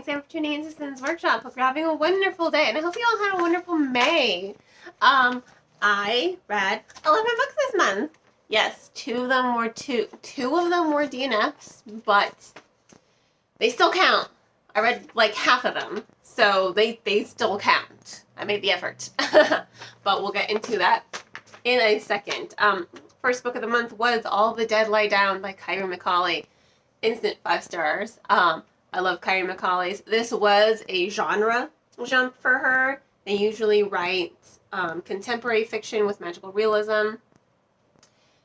Sam, for tuning into Sin's Workshop. Hope you're having a wonderful day, and I hope you all had a wonderful May. I read 11 books this month. Yes, two of them were DNFs, but they still count. I read like half of them, so they still count. I made the effort. But we'll get into that in a second. First book of the month was All the Dead Lie Down by Kyrie McCauley. Instant 5 stars. I love Kyrie McCauley's. This was a genre jump for her. They usually write contemporary fiction with magical realism.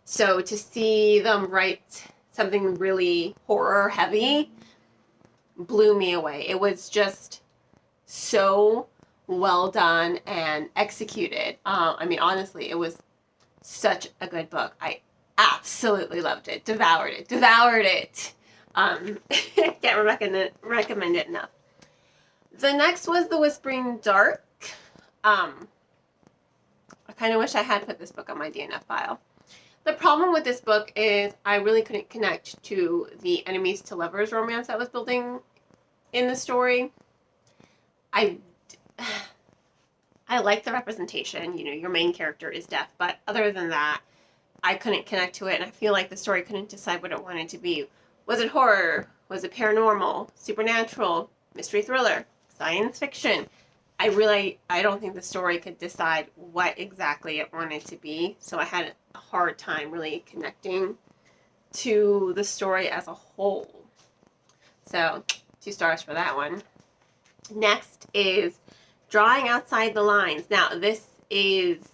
So to see them write something really horror heavy blew me away. It was just so well done and executed. I mean, honestly, it was such a good book. I absolutely loved it. Devoured it. Can't recommend it enough. The next was The Whispering Dark. I kind of wish I had put this book on my DNF file. The problem with this book is I really couldn't connect to the enemies to lovers romance that was building in the story. I like the representation. You know, your main character is deaf, but other than that, I couldn't connect to it, and I feel like the story couldn't decide what it wanted to be. Was it horror? Was it paranormal? Supernatural? Mystery thriller? Science fiction? I don't think the story could decide what exactly it wanted to be, so I had a hard time really connecting to the story as a whole. So, 2 stars for that one. Next is Drawing Outside the Lines. Now, this is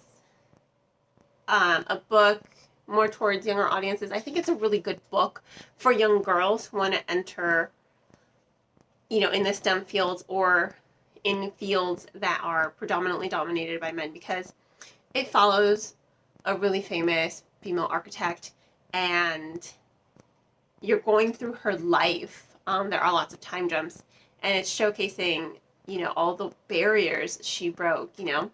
a book more towards younger audiences. I think it's a really good book for young girls who want to enter, in the STEM fields or in fields that are predominantly dominated by men, because it follows a really famous female architect and you're going through her life. There are lots of time jumps, and it's showcasing, all the barriers she broke, So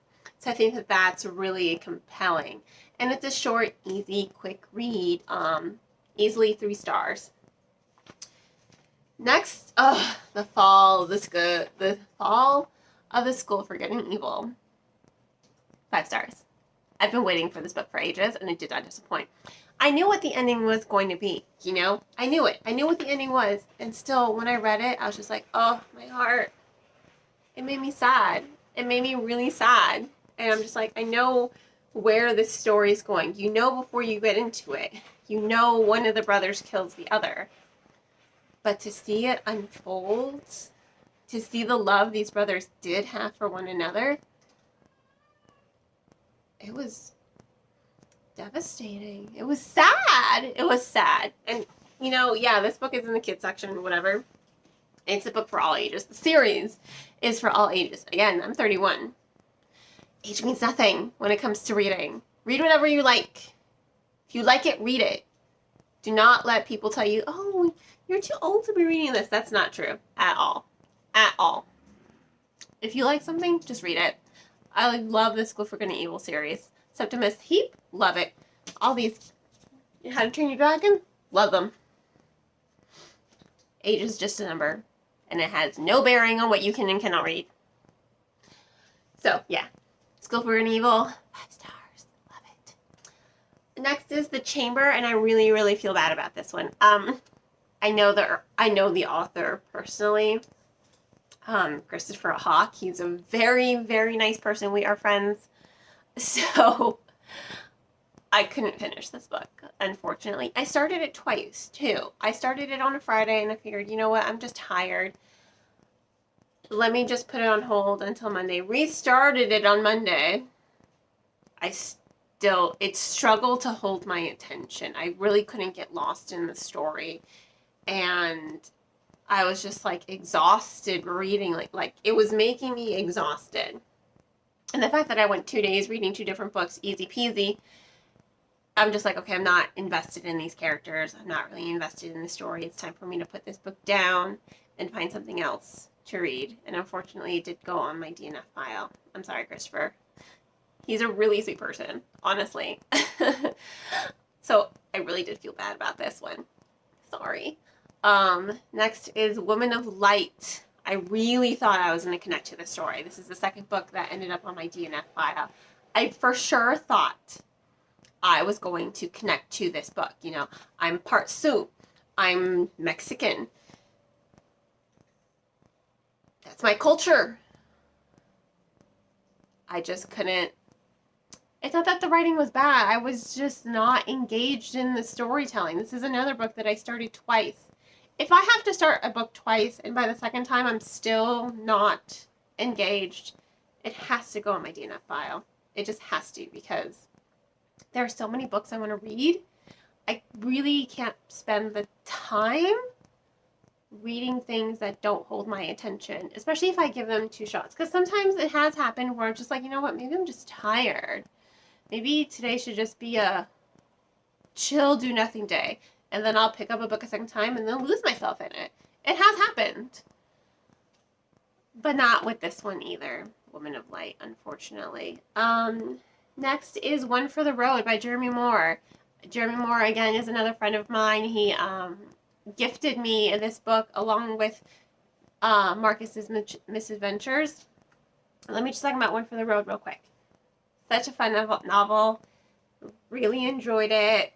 I think that that's really compelling. And it's a short, easy, quick read. Easily 3 stars. Next, The Fall of the School for Good and Evil. 5 stars. I've been waiting for this book for ages, and it did not disappoint. I knew what the ending was going to be, I knew it. I knew what the ending was. And still, when I read it, I was just like, oh, my heart. It made me sad. It made me really sad. And I'm just like, I know where this story is going. Before you get into it. One of the brothers kills the other. But to see it unfold, to see the love these brothers did have for one another, it was devastating. It was sad. And, this book is in the kids section, whatever. It's a book for all ages. The series is for all ages. Again, I'm 31. Age means nothing when it comes to reading. Read whatever you like. If you like it, read it. Do not let people tell you, oh, you're too old to be reading this. That's not true at all. At all. If you like something, just read it. I love the School for Good and Evil series. Septimus Heap, love it. All these How to Train Your Dragon, love them. Age is just a number, and it has no bearing on what you can and cannot read. So, yeah. School for Good and Evil, 5 stars. Love it. Next is The Chamber, and I really, really feel bad about this one. I know the author personally, Christopher HAWKE. He's a very, very nice person. We are friends. So, I couldn't finish this book, unfortunately. I started it twice, too. I started it on a Friday, and I figured, you know what, I'm just tired. Let me just put it on hold until Monday. Restarted it on Monday. It struggled to hold my attention. I really couldn't get lost in the story. And I was just exhausted reading. Like it was making me exhausted. And the fact that I went 2 days reading 2 different books, easy peasy, I'm just like, okay, I'm not invested in these characters. I'm not really invested in the story. It's time for me to put this book down and find something else to read. And unfortunately, it did go on my DNF file. I'm sorry, Christopher. He's a really sweet person, honestly. So I really did feel bad about this one. Sorry. Next is Woman of Light. I really thought I was going to connect to the story. This is the second book that ended up on my DNF file. I for sure thought I was going to connect to this book. You know, I'm part Sioux. I'm Mexican. That's my culture. I just couldn't. It's not that the writing was bad. I was just not engaged in the storytelling. This is another book that I started twice. If I have to start a book twice and by the second time I'm still not engaged, it has to go on my DNF file. It just has to, because there are so many books I want to read. I really can't spend the time reading things that don't hold my attention, especially if I give them 2 shots. Because sometimes it has happened where I'm just like, you know what, maybe I'm just tired. Maybe today should just be a chill, do nothing day. And then I'll pick up a book a second time and then lose myself in it. It has happened. But not with this one either. Woman of Light, unfortunately. Next is One for the Road by Jeremy Moore. Jeremy Moore, again, is another friend of mine. He gifted me this book along with Marcus's Misadventures. Let me just talk about One for the Road real quick. Such a fun novel. Really enjoyed it.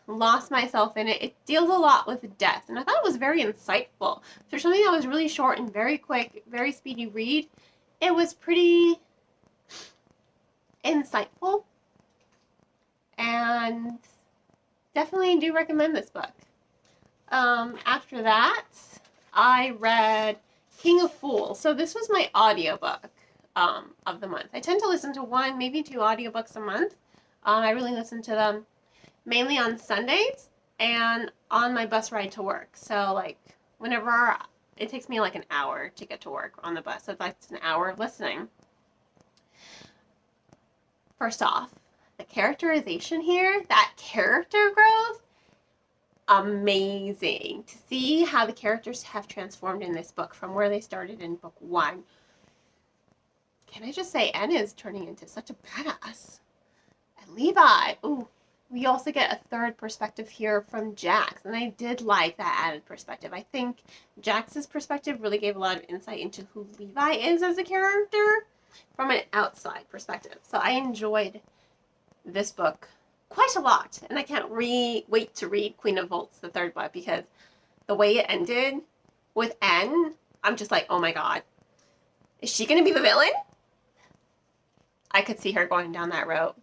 Lost myself in it. It deals a lot with death, and I thought it was very insightful. For something that was really short and very quick, very speedy read, it was pretty insightful, and definitely do recommend this book. After that, I read King of Fools. So this was my audiobook of the month. I tend to listen to 1, maybe 2 audiobooks a month. I really listen to them mainly on Sundays and on my bus ride to work. So like whenever, it takes me like an hour to get to work on the bus. So that's an hour of listening. First off, the characterization here, that character growth, amazing. To see how the characters have transformed in this book from where they started in book 1. Can I just say, Anna is turning into such a badass. And Levi, ooh. We also get a third perspective here from Jax, and I did like that added perspective. I think Jax's perspective really gave a lot of insight into who Levi is as a character from an outside perspective. So I enjoyed this book quite a lot, and I can't wait to read Queen of Volts, the third book, because the way it ended with N, I'm just like, oh my god, is she going to be the villain? I could see her going down that road.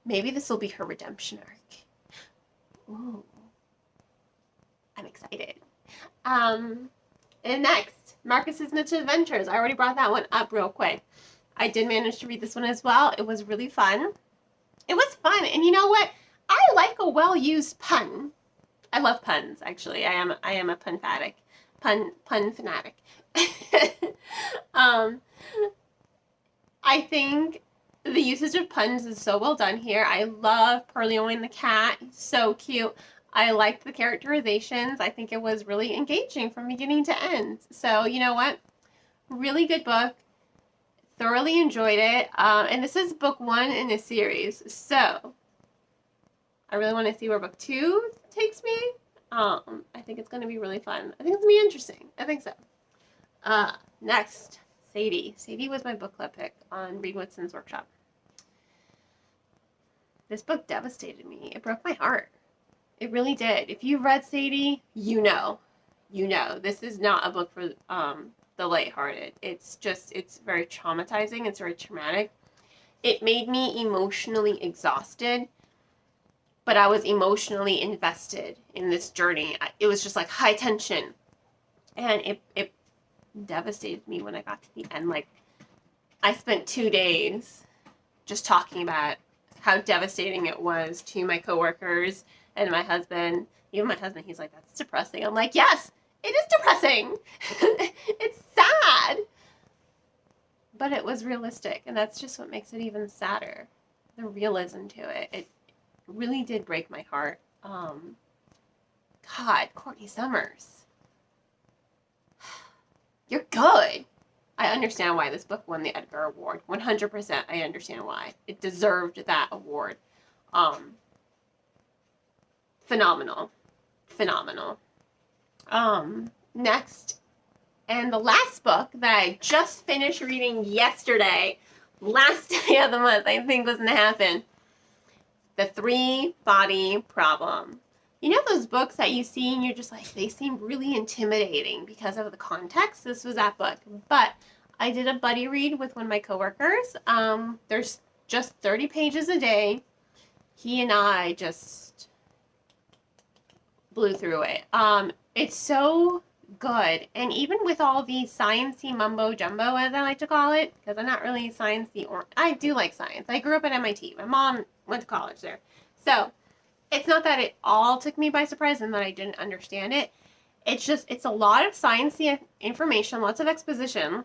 Maybe this will be her redemption arc. Ooh. I'm excited. And next, Marcus's Misadventures. I already brought that one up real quick. I did manage to read this one as well. It was really fun. It was fun. And you know what? I like a well-used pun. I love puns, actually. I am a pun fanatic. Pun fanatic. I think the usage of puns is so well done here. I love Purlioin the cat. He's so cute. I liked the characterizations. I think it was really engaging from beginning to end. So, you know what? Really good book. Thoroughly enjoyed it. And this is book 1 in a series. So, I really want to see where book 2 takes me. I think it's going to be really fun. I think it's going to be interesting. I think so. Next, Sadie. Sadie was my book club pick on Reed Woodson's workshop. This book devastated me. It broke my heart. It really did. If you've read Sadie, you know. You know. This is not a book for the lighthearted. It's very traumatizing. It's very traumatic. It made me emotionally exhausted, but I was emotionally invested in this journey. It was just like high tension. And it devastated me when I got to the end. Like, I spent 2 days just talking about how devastating it was to my coworkers and my husband. Even my husband, he's like, that's depressing. I'm like, yes, it is depressing. It's sad. But it was realistic, and that's just what makes it even sadder. The realism to it. It really did break my heart. God, Courtney Summers. You're good. I understand why this book won the Edgar Award. 100%, I understand why. It deserved that award. Phenomenal. Phenomenal. Next And the last book that I just finished reading yesterday, last day of the month, I think was gonna happen. The 3-Body Problem. You know those books that you see and you're just like, they seem really intimidating because of the context? This was that book. But I did a buddy read with one of my coworkers. There's just 30 pages a day. He and I just blew through it. It's so good. And even with all the sciencey mumbo jumbo, as I like to call it, because I'm not really sciencey, or I do like science. I grew up at MIT. My mom went to college there. So it's not that it all took me by surprise and that I didn't understand it. It's just, it's a lot of sciencey information, lots of exposition.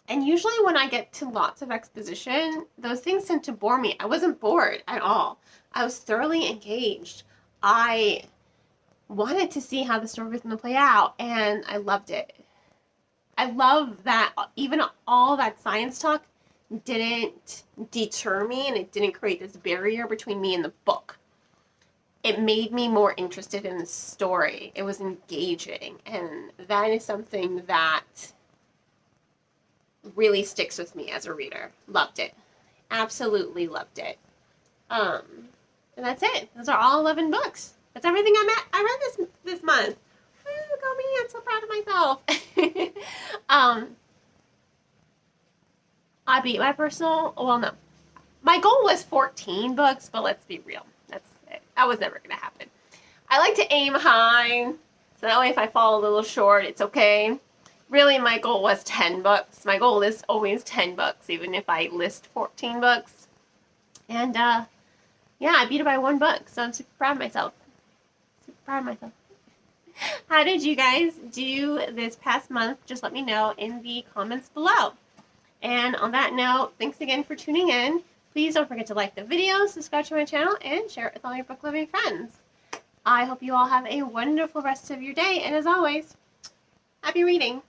And usually when I get to lots of exposition, those things tend to bore me. I wasn't bored at all. I was thoroughly engaged. I wanted to see how the story was going to play out, and I loved it. I love that even all that science talk didn't deter me, and it didn't create this barrier between me and the book. It made me more interested in the story. It was engaging, and that is something that really sticks with me as a reader. Loved it. Absolutely loved it. And that's it. Those are all 11 books. That's everything I read this month. Woo, go me. I'm so proud of myself. I beat my personal, well, no. My goal was 14 books, but let's be real. That was never going to happen. I like to aim high, so that way if I fall a little short, it's okay. Really, my goal was 10 books. My goal is always 10 books, even if I list 14 books. And, yeah, I beat it by 1 book, so I'm super proud of myself. Super proud of myself. How did you guys do this past month? Just let me know in the comments below. And on that note, thanks again for tuning in. Please don't forget to like the video, subscribe to my channel, and share it with all your book-loving friends. I hope you all have a wonderful rest of your day, and as always, happy reading!